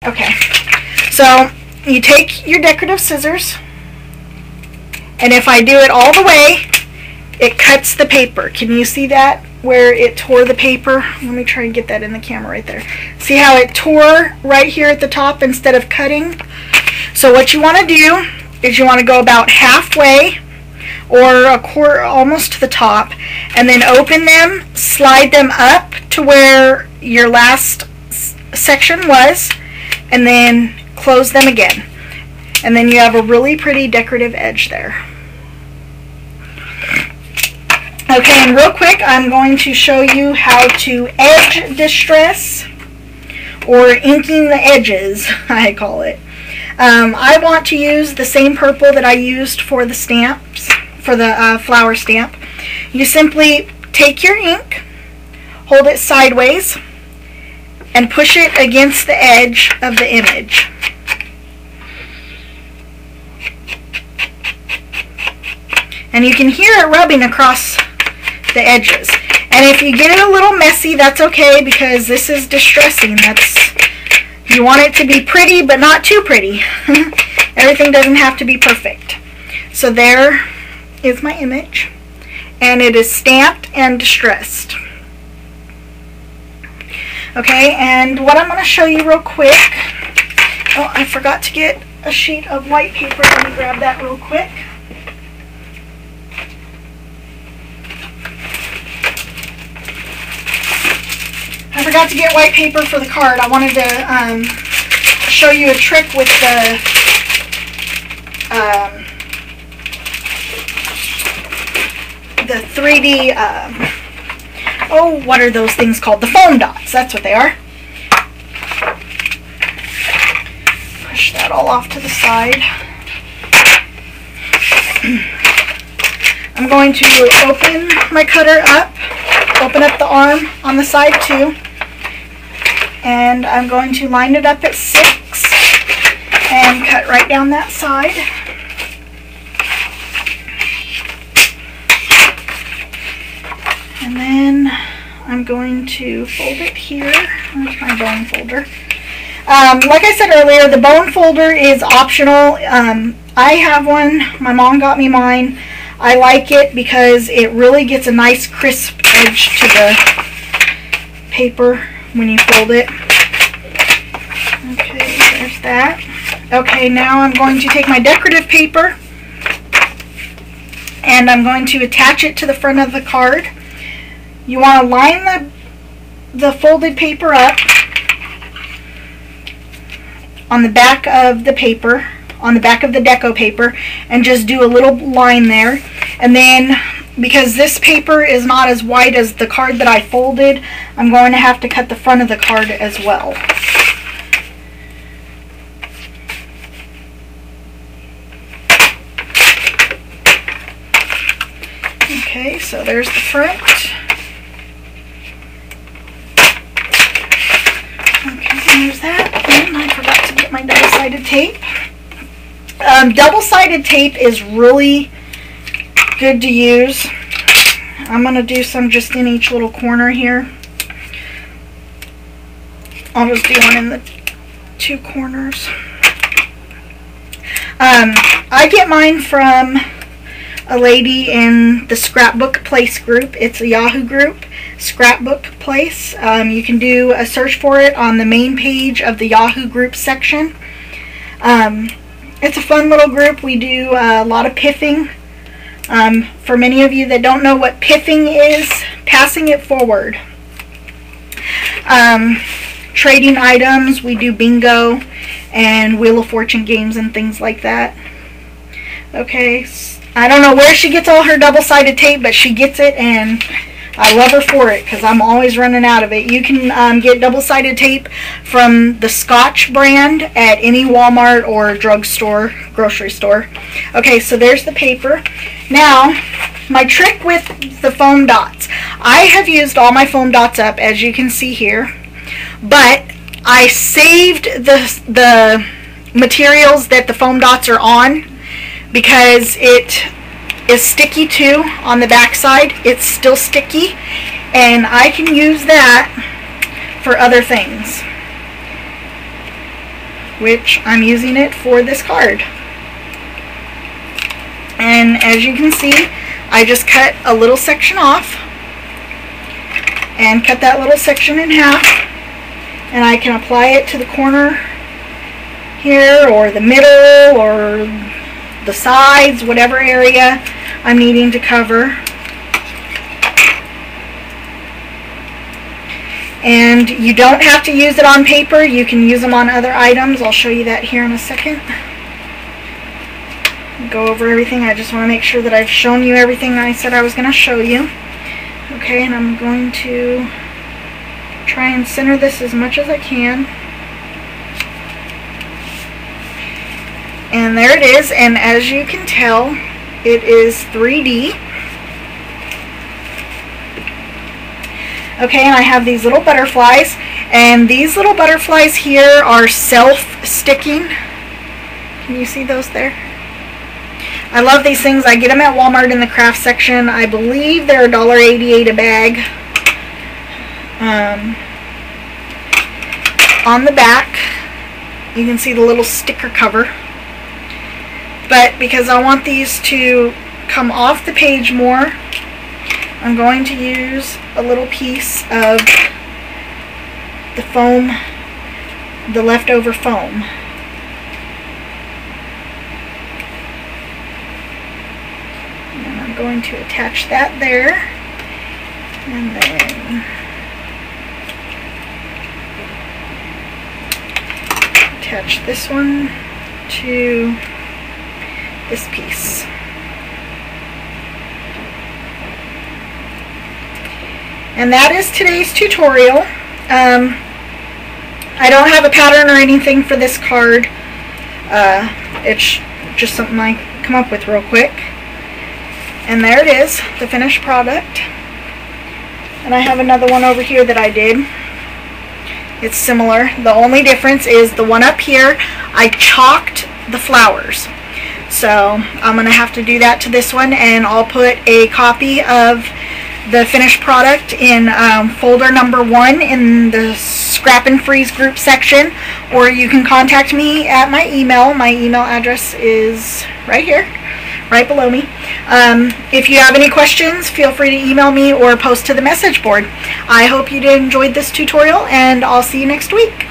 Okay, so you take your decorative scissors, and if I do it all the way, it cuts the paper. Can you see that, where it tore the paper? Let me try and get that in the camera right there. See how it tore right here at the top instead of cutting? So what you want to do is you want to go about halfway or a quarter, almost to the top, and then open them, slide them up to where your last section was, and then close them again. And then you have a really pretty decorative edge there. Okay, and real quick, I'm going to show you how to edge distress, or inking the edges, I call it. I want to use the same purple that I used for the stamps, for the flower stamp. You simply take your ink, hold it sideways, and push it against the edge of the image. And you can hear it rubbing across the edges. And if you get it a little messy, that's okay, because this is distressing. You want it to be pretty, but not too pretty. Everything doesn't have to be perfect. So there is my image, and it is stamped and distressed. Okay, and what I'm going to show you real quick, oh, I forgot to get a sheet of white paper. Let me grab that real quick. I forgot to get white paper for the card. I wanted to show you a trick with the 3D, oh, what are those things called? The foam dots. That's what they are. Push that all off to the side. I'm going to open my cutter up, open up the arm on the side too, and I'm going to line it up at 6 and cut right down that side. And then I'm going to fold it here. Where's my bone folder? Like I said earlier, the bone folder is optional. I have one. My mom got me mine. I like it because it really gets a nice crisp edge to the paper when you fold it. Okay, there's that. Okay, now I'm going to take my decorative paper and I'm going to attach it to the front of the card. You want to line the folded paper up on the back of the paper, on the back of the deco paper, and just do a little line there. And then, because this paper is not as wide as the card that I folded, I'm going to have to cut the front of the card as well. Okay, so there's the front. Okay, there's that. And I forgot to get my double-sided tape. Double-sided tape is really good to use. I'm going to do some just in each little corner here. I'll just do one in the 2 corners. I get mine from a lady in the Scrapbook Place group. It's a Yahoo group, Scrapbook Place. You can do a search for it on the main page of the Yahoo group section. It's a fun little group. We do a lot of piffing. For many of you that don't know what piffing is, passing it forward. Trading items, we do bingo and Wheel of Fortune games and things like that. Okay, I don't know where she gets all her double-sided tape, but she gets it, and I love her for it because I'm always running out of it. You can get double-sided tape from the Scotch brand at any Walmart or drugstore, grocery store. Okay, so there's the paper. Now, my trick with the foam dots. I have used all my foam dots up, as you can see here, but I saved the materials that the foam dots are on because it is sticky too on the back side. It's still sticky, and I can use that for other things. which I'm using it for this card. And as you can see, I just cut a little section off and cut that little section in half, and I can apply it to the corner here, or the middle, or the sides, whatever area I'm needing to cover. And you don't have to use it on paper, you can use them on other items. I'll show you that here in a second. Go over everything. I just want to make sure that I've shown you everything I said I was going to show you. Okay, and I'm going to try and center this as much as I can. And there it is, and as you can tell, it is 3D. Okay, and I have these little butterflies, and these little butterflies here are self-sticking. Can you see those there? I love these things. I get them at Walmart in the craft section. I believe they're $1.88 a bag. On the back, you can see the little sticker cover. But because I want these to come off the page more, I'm going to use a little piece of the foam, the leftover foam. And I'm going to attach that there, and then attach this one to this piece. And that is today's tutorial. I don't have a pattern or anything for this card. It's just something I come up with real quick. And there it is, the finished product. And I have another one over here that I did. It's similar. The only difference is the one up here, I chalked the flowers. So I'm going to have to do that to this one, and I'll put a copy of the finished product in folder number 1 in the Scrap and Freeze group section, or you can contact me at my email. My email address is right here, right below me. If you have any questions, feel free to email me or post to the message board. I hope you enjoyed this tutorial, and I'll see you next week.